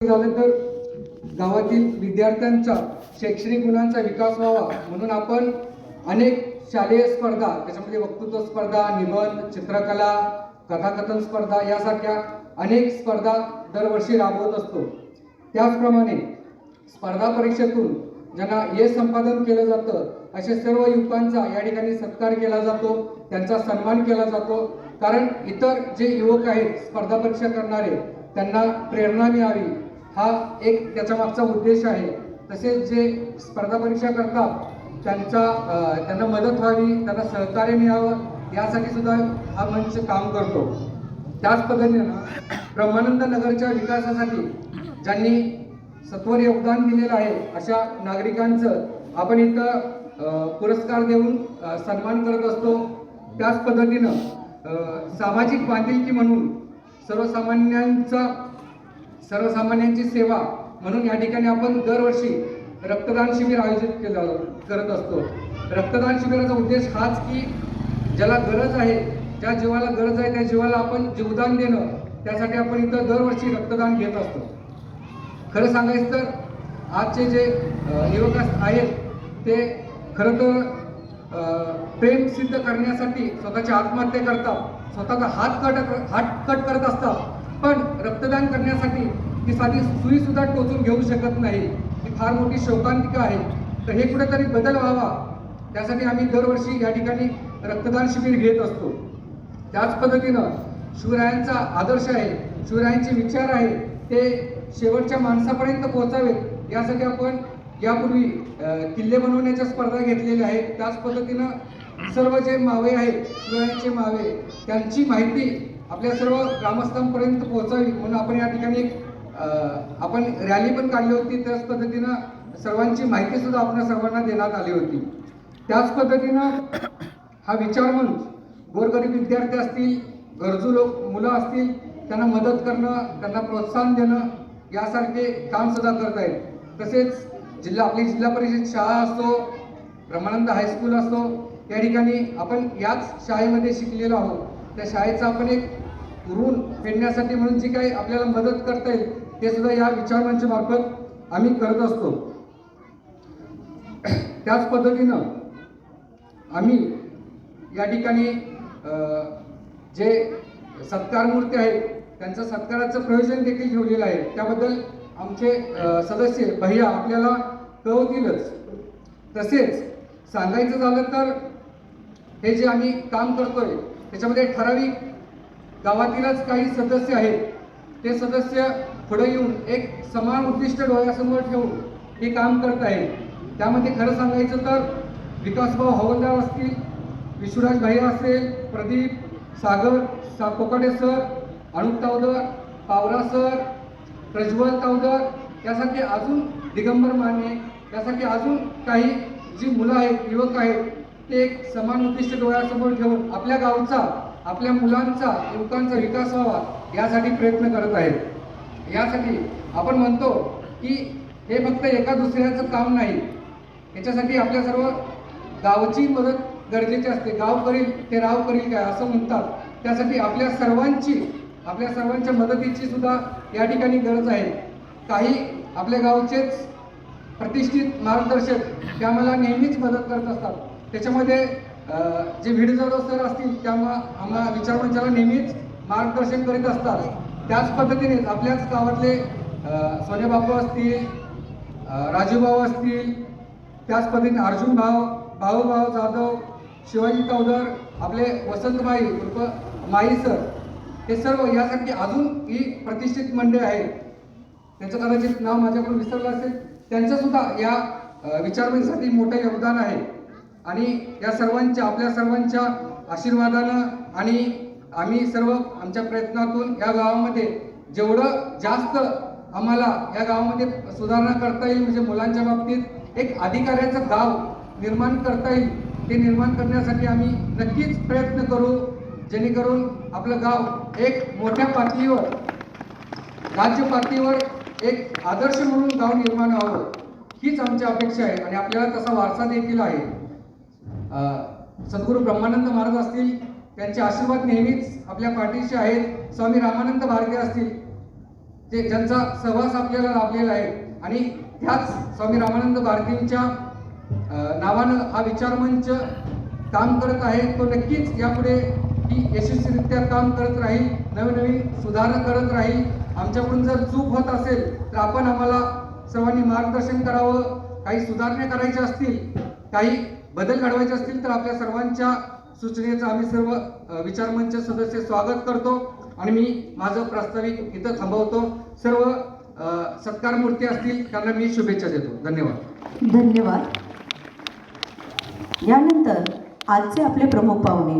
झालं तर गावातील विद्यार्थ्यांचा शैक्षणिक गुणांचा विकास व्हावा म्हणून आपण अनेक शालेय स्पर्धा, त्याच्यामध्ये वक्तृत्व स्पर्धा, निबंध, चित्रकला, कथाकथन स्पर्धा यासारख्या अनेक स्पर्धा दरवर्षी राबवत असतो। त्याचप्रमाणे स्पर्धा परीक्षेतून ज्यांना यश संपादन केलं जातं असे सर्व युवकांचा या ठिकाणी सत्कार केला जातो, त्यांचा सन्मान केला जातो। कारण इतर जे युवक आहेत स्पर्धा परीक्षा करणारे त्यांना प्रेरणा मिळावी हा एक त्याच्या मागचा उद्देश आहे। तसेच जे स्पर्धा परीक्षा करतात त्यांना मदत व्हावी, त्यांना सहकार्य मिळावं यासाठी सुद्धा हा मंच काम करतो। त्याच पद्धतीने ब्रह्मानंद नगरच्या विकासासाठी ज्यांनी सत्वर योगदान दिलेलं आहे अशा नागरिकांचं आपण इथं पुरस्कार देऊन सन्मान करत असतो। त्याच पद्धतीनं सामाजिक बांधिलकी म्हणून सर्वसामान्यांची सेवा म्हणून या ठिकाणी आपण दरवर्षी रक्तदान शिबिर आयोजित करत असतो। रक्तदान शिबिराचा उद्देश हाच की ज्याला गरज आहे, ज्या जीवाला गरज आहे त्या जीवाला आपण जीवदान देणं, त्यासाठी आपण इथं दरवर्षी रक्तदान घेत असतो। खरं सांगायचं तर आजचे जे युवक आहेत ते खरं तर प्रेम सिद्ध करण्यासाठी स्वतःची आत्महत्या करतात, स्वतःचा हात कट करत असतात, पण रक्तदान करण्यासाठी ती साधी सुई सुद्धा टोचून घेऊ शकत नाही। ही फार मोठी शोकांतिका आहे। तर हे कुठेतरी बदल व्हावा त्यासाठी आम्ही दरवर्षी या ठिकाणी रक्तदान शिबिर घेत असतो। त्याच पद्धतीनं शिवरायांचा आदर्श आहे, शिवरायांचे विचार आहे ते शेवटच्या माणसापर्यंत पोहोचावेत यासाठी आपण यापूर्वी किल्ले बनवण्याच्या स्पर्धा घेतलेल्या आहेत। त्याच पद्धतीनं सर्व जे मावे आहेत शिवरायांचे मावे त्यांची माहिती आपल्या सर्व ग्रामस्थांपर्यंत पोहोचावी म्हणून आपण या ठिकाणी आपण रॅली पण काढली होती। त्याच पद्धतीनं सर्वांची माहिती सुद्धा आपल्या सर्वांना देण्यात आली होती। त्याच पद्धतीनं हा विचार मंच गोरगरीब विद्यार्थी असतील, गरजू मुलं असतील त्यांना मदत करणं, त्यांना प्रोत्साहन देणं यासारखे काम सुद्धा करत आहेत। तसेच आपली जिल्हा परिषद शाळा असो, ब्रह्मानंद हायस्कूल असो, या ठिकाणी आपण याच शाळेमध्ये शिकलेलो आहोत। त्या शाळेचा आपण एक ऋण फेडण्यासाठी म्हणून जी काही आपल्याला मदत करता येईल ते सुद्धा या विचार मंच मार्फत आम्ही करत असतो। त्याच पद्धतीनं आम्ही या ठिकाणी जे सत्कार मूर्ती आहेत त्यांचं सत्काराचं प्रयोजन देखील ठेवलेलं आहे। त्याबद्दल आमचे सदस्य भैया आपल्याला कळवतीलच। तसेच सांगायचं झालं तर हे जे आम्ही काम करतोय त्याच्यामध्ये ठराविक गावातीलच काही सदस्य आहेत, ते सदस्य पुढे येऊन एक समान उद्दिष्ट डोळ्यासमोर ठेवून हे काम करत आहेत। त्यामध्ये खरं सांगायचं तर विकासभाऊ हवालदार असतील, विश्वराज भैया असेल, प्रदीप, सागर कोकाटे सर, अनुप तावदर, पावरा सर, प्रज्वल तावदर यासारखे अजून दिगंबर माने यासारखे अजून काही जी मुलं आहेत, युवक आहेत ते एक समान उद्दिष्ट डोळ्यासमोर ठेवून आपल्या गावचा, आपल्या मुलांचा, युवकांचा विकास व्हावा यासाठी प्रयत्न करत आहेत। यासाठी आपण म्हणतो की हे फक्त एका दुसऱ्याचं काम नाही, याच्यासाठी आपल्या सर्व गावची मदत गरजेची असते। गाव करील ते राव करील काय असं म्हणतात, त्यासाठी आपल्या सर्वांच्या मदतीची सुद्धा या ठिकाणी गरज आहे। काही आपल्या गावचेच प्रतिष्ठित मार्गदर्शक ते आम्हाला नेहमीच मदत करत असतात। त्याच्यामध्ये जे भिड जाधव सर असतील त्या आम्हाला विचार मंचाला नेहमीच मार्गदर्शन करीत असतात। त्याच पद्धतीने आपल्याच गावातले सोने बापू असतील, राजू भाऊ असतील, त्याच पद्धतीने अर्जुन भाऊ जाधव, शिवाजी तावदर, आपले वसंतबाई उर्फ माई सर, हे सर्व यासारखी अजून ही प्रतिष्ठित मंडळी आहेत। त्यांचं कदाचित नाव माझ्याकडून विसरलं असेल, त्यांचं सुद्धा या विचारवंतासाठी मोठं योगदान आहे। आणि या सर्वांच्या आपल्या सर्वांच्या आशीर्वादानं आणि आम्ही सर्व आमच्या प्रयत्नातून या गावामध्ये जेवढं जास्त आम्हाला या गावामध्ये सुधारणा करता येईल, म्हणजे मुलांच्या बाबतीत एक अधिकाऱ्याचं गाव निर्माण करता येईल, ते निर्माण करण्यासाठी आम्ही नक्कीच प्रयत्न करू, जेणेकरून आपलं गाव एक मोठ्या पातळीवर, राज्य पातळीवर एक आदर्श म्हणून गाव निर्माण व्हावं हीच आमची अपेक्षा आहे। आणि आपल्याला तसा वारसा देखील आहे। सद्गुरू ब्रह्मानंद महाराज असतील, त्यांचे आशीर्वाद नेहमीच आपल्या पाठीशी आहेत। स्वामी रामानंद भारती असतील, जे ज्यांचा सहवास आपल्याला लाभलेला आहे आणि त्याच स्वामी रामानंद भारतींच्या नावानं हा विचारमंच काम करत आहे, तो नक्कीच यापुढे ही यशस्वीरित्या काम करत राहील, नवीन सुधारणा करत राहील. आमच्याकडून जर चूक होत असेल तर आपण आम्हाला सर्वांनी मार्गदर्शन करावं. काही सुधारणा करायच्या असतील, काही बदल घडवायचे असतील तर आपल्या सर्वांच्या सूचनेचं आम्ही सर्व विचारमंच सदस्य स्वागत करतो आणि मी माझं प्रास्ताविक इथं थांबवतो. सर्व सत्कार मूर्ती असतील त्यांना मी शुभेच्छा देतो. धन्यवाद. धन्यवाद. यानंतर आजचे आपले प्रमुख पाहुणे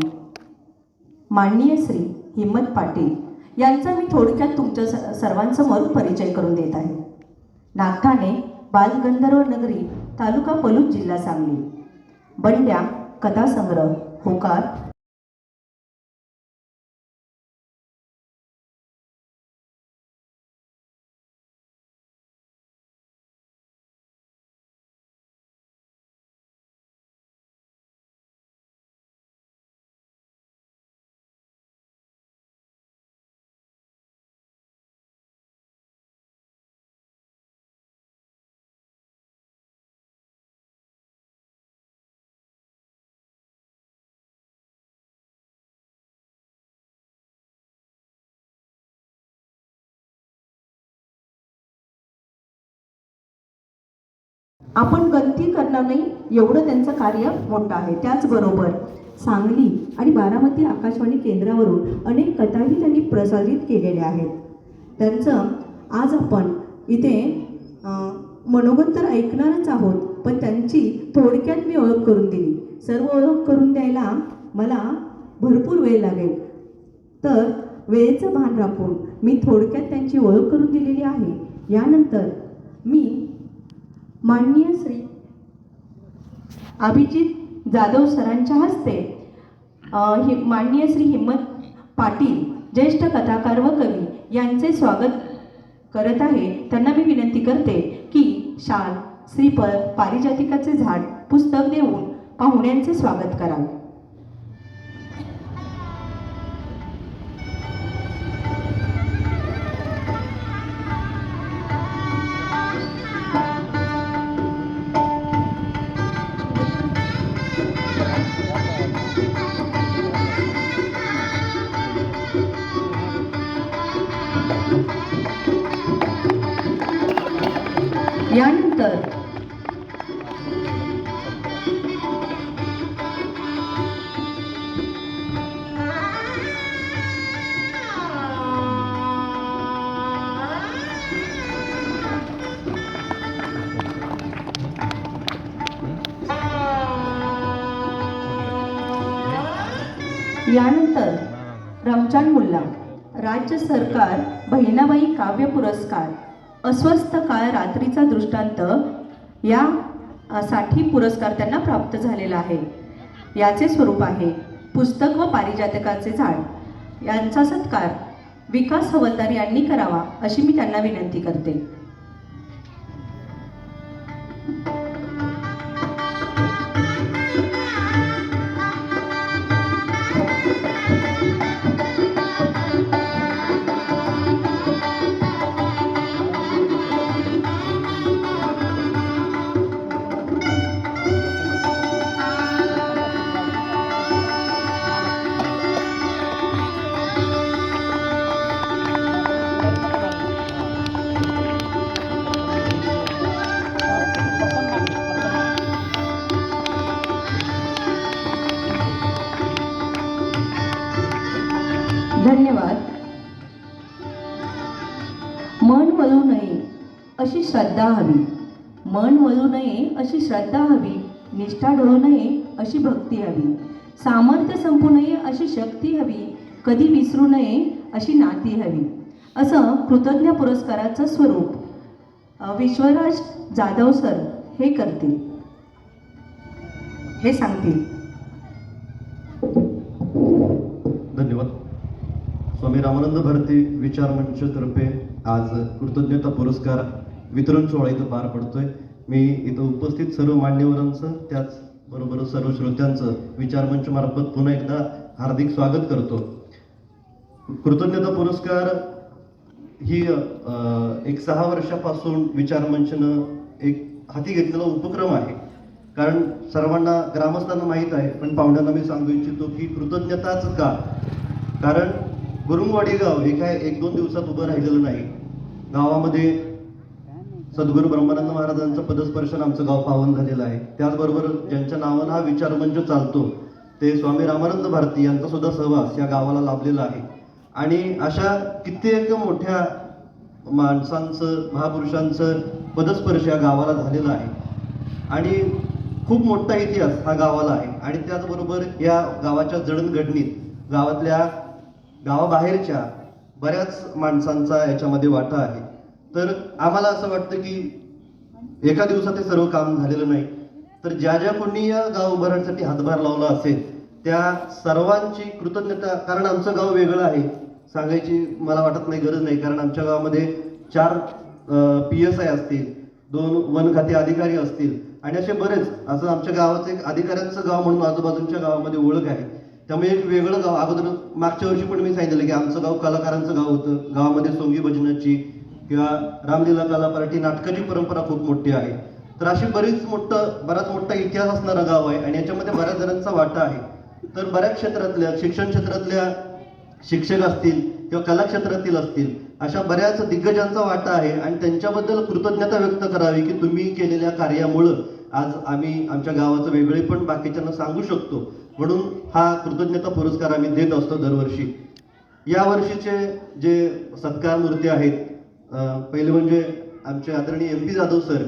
माननीय श्री हिम्मत पाटील यांचा मी थोडक्यात तुमच्या सर्वांसमोर परिचय करून देत आहे. नागठाणे बालगंधर्व नगरी, तालुका पलूस, जिल्हा सांगली. बंड्या कथासंग्रह, होकार. आपण गणती करणार नाही एवढं त्यांचं कार्य मोठं आहे. त्याचबरोबर सांगली आणि बारामती आकाशवाणी केंद्रावरून अनेक कथाही त्यांनी प्रसारित केलेल्या आहेत. त्यांचं आज आपण इथे मनोगत तर ऐकणारच आहोत, पण त्यांची थोडक्यात मी ओळख करून दिली. सर्व ओळख करून द्यायला मला भरपूर वेळ लागेल, तर वेळेचं भान राखून मी थोडक्यात त्यांची ओळख करून दिलेली आहे. यानंतर मी माननीय श्री अभिजित जाधव सरांच्या हस्ते माननीय श्री हिम्मत पाटील ज्येष्ठ कथाकार व कवी यांचे स्वागत करत आहे. त्यांना मी विनंती करते की शाल, श्रीफळ, पारिजातिकाचे झाड, पुस्तक देऊन पाहुण्यांचे स्वागत करावे. यानंतर रमजान मुल्ला राज्य सरकार बहिणाबाई काव्य पुरस्कार, अस्वस्थ काळ रात्रीचा दृष्टांत या साठी पुरस्कार त्यांना प्राप्त झालेला आहे. याचे स्वरूप आहे पुस्तक व पारिजातकाचे झाड. यांचा सत्कार विकास हवलदार यांनी करावा अशी मी त्यांना विनंती करते. धन्यवाद. मन वळू नये अशी श्रद्धा हवी, मन वळू नये अशी श्रद्धा हवी, निष्ठा ढळू नये अशी भक्ती हवी, सामर्थ्य संपू नये अशी शक्ती हवी, कधी विसरू नये अशी नाती हवी. असं कृतज्ञ पुरस्काराचं स्वरूप विश्वराज जाधव सर हे करतील, हे सांगतील. धन्यवाद. स्वामी रामानंद भारती विचार मंचतर्फे आज कृतज्ञता पुरस्कार वितरण सोहळा इथं पार पडतोय. मी इथं उपस्थित सर्व मान्यवरांचं त्याचबरोबर सर्व श्रोत्यांचं विचार मंच मार्फत पुन्हा एकदा हार्दिक स्वागत करतो. कृतज्ञता पुरस्कार ही एक 6 वर्षापासून विचार मंचनं एक हाती घेतलेला उपक्रम आहे. कारण सर्वांना ग्रामस्थांना माहीत आहे, पण पाहुण्यांना मी सांगू इच्छितो की कृतज्ञताच का? कारण गुरुंगवाडी गाव हे काय 1-2 दिवसात उभं राहिलेलं नाही. गावामध्ये सद्गुरू ब्रह्मानंद महाराजांचं पदस्पर्शन आमचं गाव पावन झालेलं आहे. त्याचबरोबर ज्यांच्या नावानं हा विचार मंच चालतो ते स्वामी रामानंद भारती यांचा सुद्धा सहवास या गावाला लाभलेला आहे. आणि अशा कित्येक मोठ्या माणसांचं, महापुरुषांचं पदस्पर्श या गावाला झालेला आहे. आणि खूप मोठा इतिहास हा गावाला आहे. आणि त्याचबरोबर या गावाच्या जडणघडणीत गावाबाहेरच्या बऱ्याच माणसांचा याच्यामध्ये वाटा आहे. तर आम्हाला असं वाटतं की एका दिवसात हे सर्व काम झालेलं नाही, तर ज्या ज्या कोणी या गाव उभारण्यासाठी हातभार लावला असेल त्या सर्वांची कृतज्ञता. कारण आमचं गाव वेगळं आहे, सांगायची मला वाटत नाही गरज नाही. कारण आमच्या गावामध्ये 4 PSI असतील, 2 वन खाते अधिकारी असतील आणि असे बरेच, असं आमच्या गावाचं एक अधिकाऱ्यांचं गाव म्हणून आजूबाजूच्या गावामध्ये ओळख आहे. त्यामुळे एक वेगळं गाव. अगोदर मागच्या वर्षी पण मी सांगितलं की आमचं गाव कलाकारांचं गाव होतं. गावामध्ये सोंगी भजनाची किंवा रामलीला कला पार्टी नाटकाची परंपरा खूप मोठी आहे. तर अशी बराच मोठा इतिहास असणारं गाव आहे आणि याच्यामध्ये बऱ्याच जणांचा वाटा आहे. तर बऱ्याच क्षेत्रातल्या, शिक्षण क्षेत्रातल्या शिक्षक असतील किंवा कला क्षेत्रातील असतील, अशा बऱ्याच दिग्गजांचा वाटा आहे आणि त्यांच्याबद्दल कृतज्ञता व्यक्त करावी की तुम्ही केलेल्या कार्यामुळं आज आम्ही आमच्या गावाचं वेगळेपण बाकीच्यांना सांगू शकतो. म्हणून हा कृतज्ञता पुरस्कार आम्ही देत असतो दरवर्षी. या वर्षीचे जे सत्कार मूर्ती आहेत, पहिले म्हणजे आमचे आदरणीय MP जाधव सर.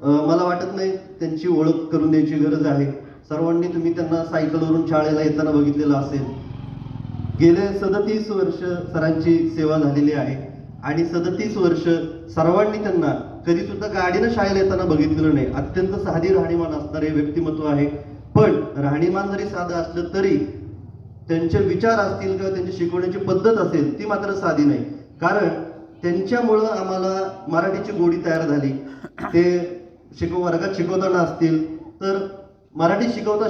मला वाटत नाही त्यांची ओळख करून द्यायची गरज आहे. सर्वांनी तुम्ही त्यांना सायकलवरून शाळेला येताना बघितलेलं असेल. गेले 37 वर्ष सरांची सेवा झालेली आहे आणि 37 वर्ष सर्वांनी त्यांना कधी सुद्धा गाडीनं शाळेला येताना बघितलेलं नाही. अत्यंत साधी राहणीमान असणारे व्यक्तिमत्व आहे. पण राहणीमान जरी साधं असलं तरी त्यांचे विचार असतील किंवा त्यांची शिकवण्याची पद्धत असेल ती मात्र साधी नाही. कारण त्यांच्यामुळं आम्हाला मराठीची गोडी तयार झाली. ते वर्गात शिकवताना असतील तर मराठी शिकवता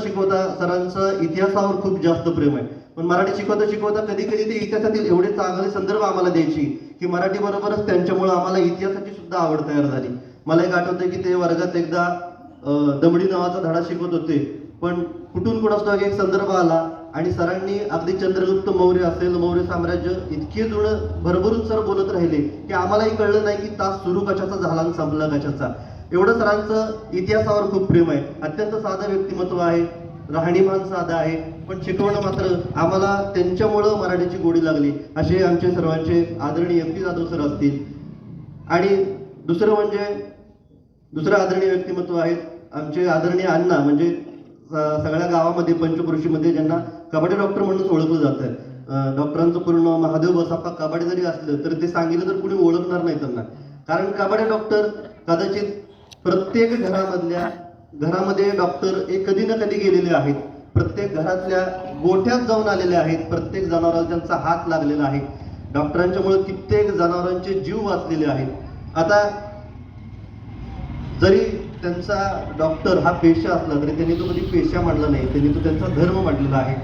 सरांचं इतिहासावर खूप जास्त प्रेम आहे. पण मराठी शिकवता कधी कधी ते इतिहासातील एवढे चांगले संदर्भ आम्हाला द्यायची की मराठी बरोबरच त्यांच्यामुळं आम्हाला इतिहासाची सुद्धा आवड तयार झाली. मला एक आठवतंय की ते वर्गात एकदा दमडी नावाचा धडा शिकवत होते, पण कुठून कुणाचा एक संदर्भ आला आणि सरांनी अगदी चंद्रगुप्त मौर्य असेल, मौर्य साम्राज्य इतके जुळं भरभरून सर बोलत राहिले की आम्हालाही कळलं नाही की तास सुरू कशाचा झाला आणि संपला कशाचा. एवढं सरांचं इतिहासावर खूप प्रेम आहे. अत्यंत साधं व्यक्तिमत्व आहे, राहणीमान साधं आहे, पण शिकवणं मात्र आम्हाला त्यांच्यामुळं मराठीची गोडी लागली. असे आमचे सर्वांचे आदरणीय MP जाधव सर असतील. आणि दुसरं आदरणीय व्यक्तिमत्व आहेत आमचे आदरणीय अण्णा. म्हणजे सगळ्या गावामध्ये पंचक्रोशीमध्ये ज्यांना कबाडी डॉक्टर म्हणून ओळखलं जातं. डॉक्टरांचं पूर्ण नाव महादेव बसाप्पा कबाडी जरी असलं तर ते सांगितलं तर कुणी ओळखणार नाही त्यांना. कारण कबाडी डॉक्टर कदाचित प्रत्येक घरामध्ये डॉक्टर एक कधी ना कधी गेलेले आहेत. प्रत्येक घरातल्या गोठ्यात जाऊन आलेले आहेत. प्रत्येक जनावराला त्यांचा हात लागलेला आहे. डॉक्टरांच्यामुळे कित्येक जनावरांचे जीव वाचलेले आहेत. आता जरी त्यांचा डॉक्टर हा पेशा असला तरी त्यांनी तो कधी पेशा मांडला नाही, त्यांनी तो त्यांचा धर्म मांडलेला आहे.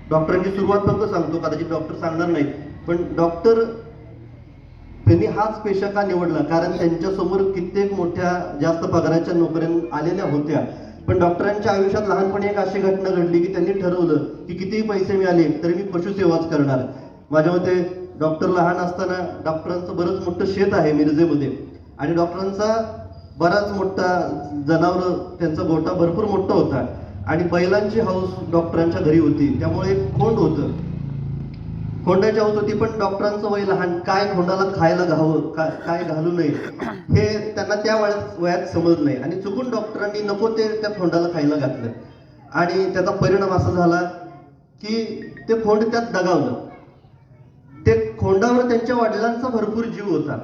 डॉक्टरांची सुरुवात फक्त सांगतो, कदाचित डॉक्टर सांगणार नाही, पण डॉक्टर त्यांनी हाच पेशा का निवडला? कारण त्यांच्यासमोर कित्येक मोठ्या जास्त पगाराच्या नोकऱ्या आलेल्या होत्या. पण डॉक्टरांच्या आयुष्यात लहानपणी एक अशी घटना घडली की त्यांनी ठरवलं की कितीही पैसे मिळाले तरी मी पशुसेवाच करणार. माझ्या मते डॉक्टर लहान असताना डॉक्टरांचं बरंच मोठं शेत आहे मिरजेमध्ये आणि डॉक्टरांचा बराच मोठा जनावर त्यांचा गोठा भरपूर मोठा होता आणि बैलांची हौस डॉक्टरांच्या घरी होती. त्यामुळे एक खोंड होतं, खोंडाची हौस होती. पण डॉक्टरांचं वय लहान, काय खोंडाला खायला घावं, काय घालू नये हे त्यांना त्या वयात समजलं नाही आणि चुकून डॉक्टरांनी नको ते त्या खोंडाला खायला घातलं आणि त्याचा परिणाम असा झाला की ते खोंड त्यात दगावलं. ते खोंडावर त्यांच्या वडिलांचा भरपूर जीव होता.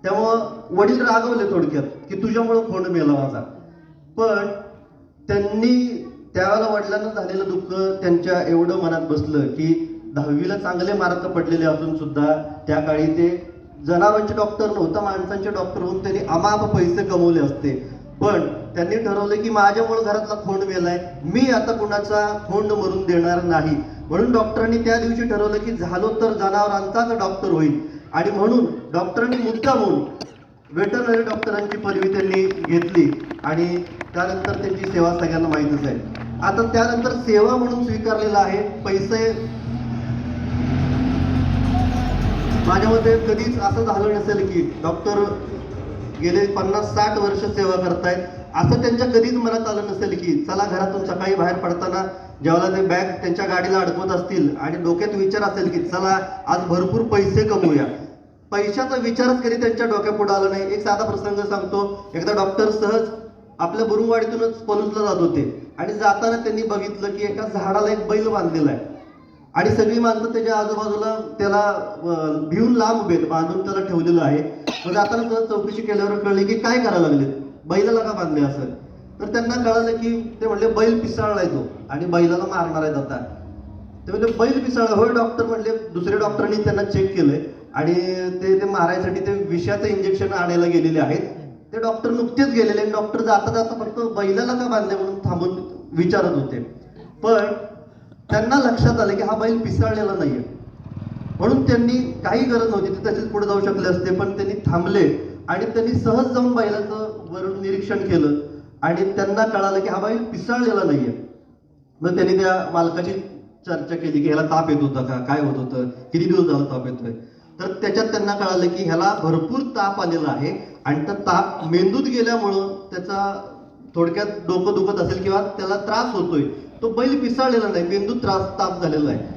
त्यामुळं वडील रागवले थोडक्यात की तुझ्यामुळं खोंड मेला माझा. पण त्यांनी त्यावेळेला वडिलांना झालेलं दुःख त्यांच्या एवढं मनात बसलं की 10वीला चांगले मार्क पडलेले असून सुद्धा त्या काळी ते जनावरांचे डॉक्टर नव्हता, माणसांचे डॉक्टर होऊन त्यांनी अमाप पैसे कमवले असते. पण त्यांनी ठरवलं की माझ्यामुळे घरातला खोंड मेलाय, मी आता कुणाचा खोंड मरून देणार नाही. म्हणून डॉक्टरांनी त्या दिवशी ठरवलं की झालो तर जनावरांचाच डॉक्टर होईल. आणि म्हणून डॉक्टरांनी मुद्दामून वेटरनरी डॉक्टरांची पदवी त्यांनी घेतली आणि त्यानंतर त्यांची सेवा सगळ्यांना माहीतच आहे. आता त्यानंतर सेवा म्हणून स्वीकारलेला आहे. पैसे माझ्या मते कधीच असं झालं नसेल की डॉक्टर गेले 50-60 वर्ष सेवा करतायत, असं त्यांच्या कधीच मनात आलं नसेल की चला घरातून सकाळी बाहेर पडताना जेव्हा ते बॅग त्यांच्या गाडीला अडकवत असतील आणि डोक्यात विचार असेल की चला आज भरपूर पैसे कमवूया, पैशाचा विचारच कधी त्यांच्या डोक्यापुढे आला नाही. एक साधा प्रसंग सांगतो. एकदा डॉक्टर सहज आपल्या बुरुंगवाडीतूनच पलूसला जात होते आणि जाताना त्यांनी बघितलं की एका झाडाला एक बैल बांधलेला आहे आणि सगळी माणसं त्याच्या आजूबाजूला त्याला भिवून लांब उभेत, बांधून त्याला ठेवलेलं आहे. मग जाताना सहज चौकशी केल्यावर कळले की काय करायला लागले, बैलाला का बांधले असं. तर त्यांना कळालं की ते म्हणले बैल पिसाळलाय तो आणि बैलाला मारणार आहेत आता. ते म्हणजे बैल पिसाळला. होय डॉक्टर म्हणले. दुसऱ्या डॉक्टरांनी त्यांना चेक केलंय आणि ते मारायसाठी ते विषाचं इंजेक्शन आणायला गेलेले आहेत. ते डॉक्टर नुकतेच गेलेले. डॉक्टर जाता जाता फक्त बैलाला का बांधले म्हणून थांबून विचारत होते. पण त्यांना लक्षात आलं की हा बैल पिसाळलेला नाहीये. म्हणून त्यांनी काही गरज नव्हती, ते तसेच पुढे जाऊ शकले असते, पण त्यांनी थांबले आणि त्यांनी सहज जाऊन बैलाचं वरून निरीक्षण केलं आणि त्यांना कळालं की हा बैल पिसाळलेला नाहीये. मग त्यांनी त्या मालकाची चर्चा केली की ह्याला ताप येत होता का, काय होत होतं, किती दिवस झाला ताप येतोय. तर त्याच्यात त्यांना कळालं की ह्याला भरपूर ताप आलेला आहे आणि तो ताप मेंदूत गेल्यामुळं त्याचा थोडक्यात डोकं दुखत असेल किंवा त्याला त्रास होतोय. तो बैल पिसाळलेला नाही, मेंदूत ताप झालेला आहे.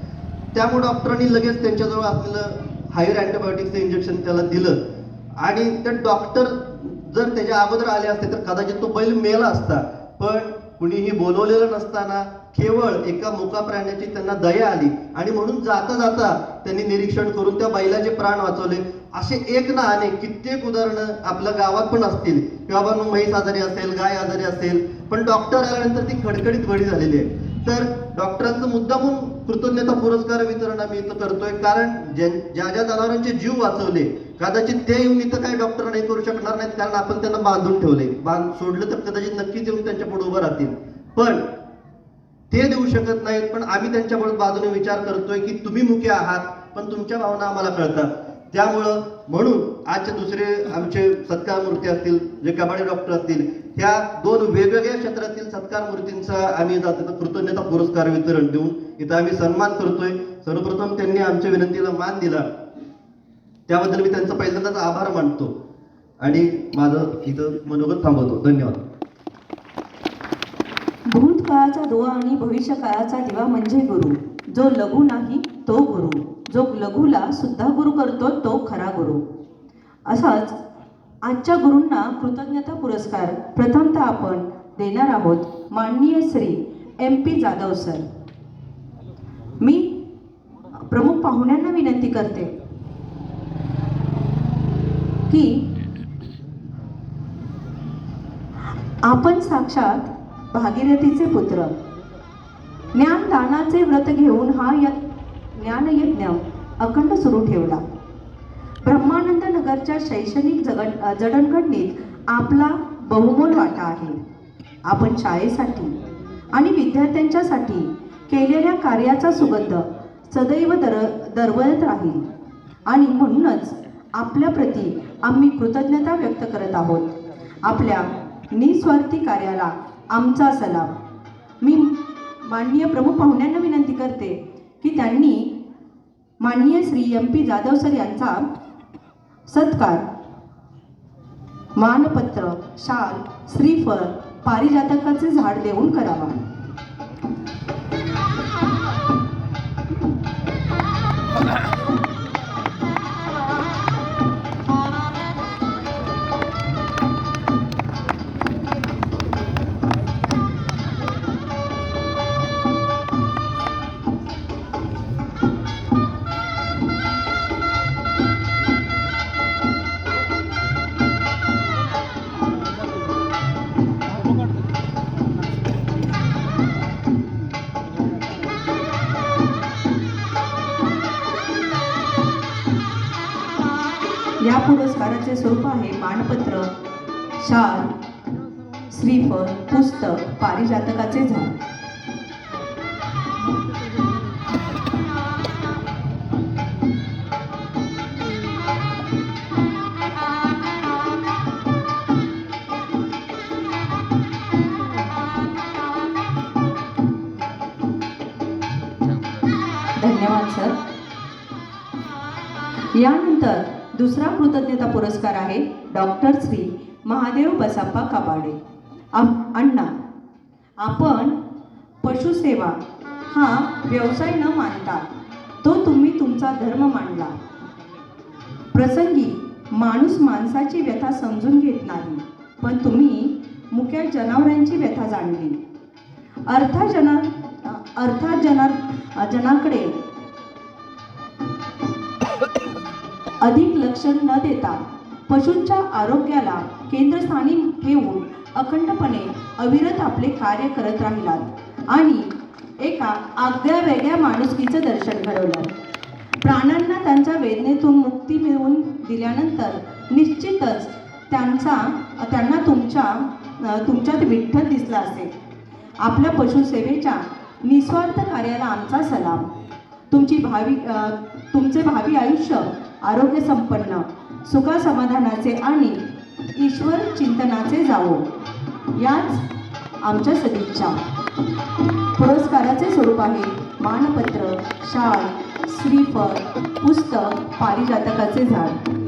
त्यामुळे डॉक्टरांनी लगेच त्यांच्याजवळ असलेलं हायर अँटीबायोटिक्सचं इंजेक्शन त्याला दिलं आणि ते डॉक्टर जर त्याच्या अगोदर आले असते तर कदाचित तो बैल मेला असता. पण कुणीही बोलवलेलं नसताना केवळ एका मुका प्राण्याची त्यांना दया आली आणि म्हणून जाता जाता त्यांनी निरीक्षण करून त्या बैलाचे प्राण वाचवले. असे एक ना अनेक कित्येक उदाहरणं आपल्या गावात पण असतील की बाबा म्हैस आजारी असेल, गाय आजारी असेल, पण डॉक्टर आल्यानंतर ती खडखडीत बळी झालेली आहे. तर डॉक्टरांचं मुद्दामून कृतज्ञता पुरस्कार वितरण आम्ही इथं करतोय, कारण ज्या ज्या जनावरांचे जीव वाचवले कदाचित ते येऊन इथं काही डॉक्टर नाही करू शकणार नाहीत, कारण आपण त्यांना बांधून ठेवले. सोडलं तर कदाचित नक्कीच येऊन त्यांच्या पुढे उभं राहतील, पण ते देऊ शकत नाहीत. पण आम्ही त्यांच्या बाजूने विचार करतोय की तुम्ही मुके आहात, पण तुमच्या भावना आम्हाला कळतात. त्यामुळं म्हणून आजचे दुसरे आमचे सत्कार मूर्ती असतील, जे कबाडी डॉक्टर असतील, ह्या दोन वेगवेगळ्या क्षेत्रातील सत्कार मूर्तींचा आम्ही कृतज्ञता पुरस्कार वितरण देऊन इथं आम्ही सन्मान करतोय. सर्वप्रथम त्यांनी आमच्या विनंतीला मान दिला, त्याबद्दल मी त्यांचा पहिल्यांदाच आभार मानतो आणि माझं इथं मनोगत थांबवतो. धन्यवाद. भूतकाळाचा दुवा आणि भविष्य काळाचा दिवा म्हणजे गुरु. जो लघु नाही तो गुरु, जो लघुला सुद्धा गुरु करतो तो खरा गुरु. असाच आजच्या गुरूंना कृतज्ञता पुरस्कार प्रथमतः आपण देणार आहोत माननीय श्री MP जाधव सर. मी प्रमुख पाहुण्यांना विनंती करते की आपण साक्षात भागीरथीचे पुत्र, ज्ञानदानाचे व्रत घेऊन हा ज्ञानयज्ञ अखंड सुरू ठेवला. ब्रह्मानंद नगरच्या शैक्षणिक जडणघडणीत आपला बहुमोल वाटा आहे. आपण शाळेसाठी आणि विद्यार्थ्यांच्यासाठी केलेल्या कार्याचा सुगंध सदैव दरवळत राहील आणि म्हणूनच आपल्या प्रती आम्ही कृतज्ञता व्यक्त करत आहोत. आपल्या निस्वार्थी कार्याला आमचा सलाम. मी माननीय प्रमुख पाहुण्यांना विनंती करते की त्यांनी माननीय श्री MP जाधव सर यांचा सत्कार मानपत्र, शाल, श्रीफळ, पारिजातकाचे झाड देऊन करावा. या पुरस्काराचे स्वरूप आहे मानपत्र, शाल, श्रीफळ, पुस्तक, पारिजातकाचे झाड. धन्यवाद सर. यानंतर दुसरा कृतज्ञता पुरस्कार आहे डॉक्टर श्री महादेव बसाप्पा कबाडे. अण्णा, आपण पशुसेवा हा व्यवसाय न मानता तो तुम्ही तुमचा धर्म मानला. प्रसंगी माणूस माणसाची व्यथा समजून घेत नाही, पण तुम्ही मुक्या जनावरांची व्यथा जाणली. जनाकडे अधिक लक्ष न देता पशूंच्या आरोग्याला केंद्रस्थानी ठेवून अखंडपणे अविरत आपले कार्य करत राहिलात आणि एका आगळ्या वेगळ्या माणुसकीचं दर्शन घडवलं. प्राण्यांना त्यांच्या वेदनेतून मुक्ती मिळवून दिल्यानंतर निश्चितच त्यांना तुमच्यात विठ्ठल दिसला असेल. आपल्या पशुसेवेच्या निस्वार्थ कार्याला आमचा सलाम. तुमचे भावी आयुष्य आरोग्य संपन्न, सुखासमाधानाचे आणि ईश्वर चिंतनाचे जावो, याच आमच्या सदिच्छा. पुरस्काराचे स्वरूप आहे मानपत्र, शाल, श्रीफळ, पुस्तक, पारिजातकाचे झाड.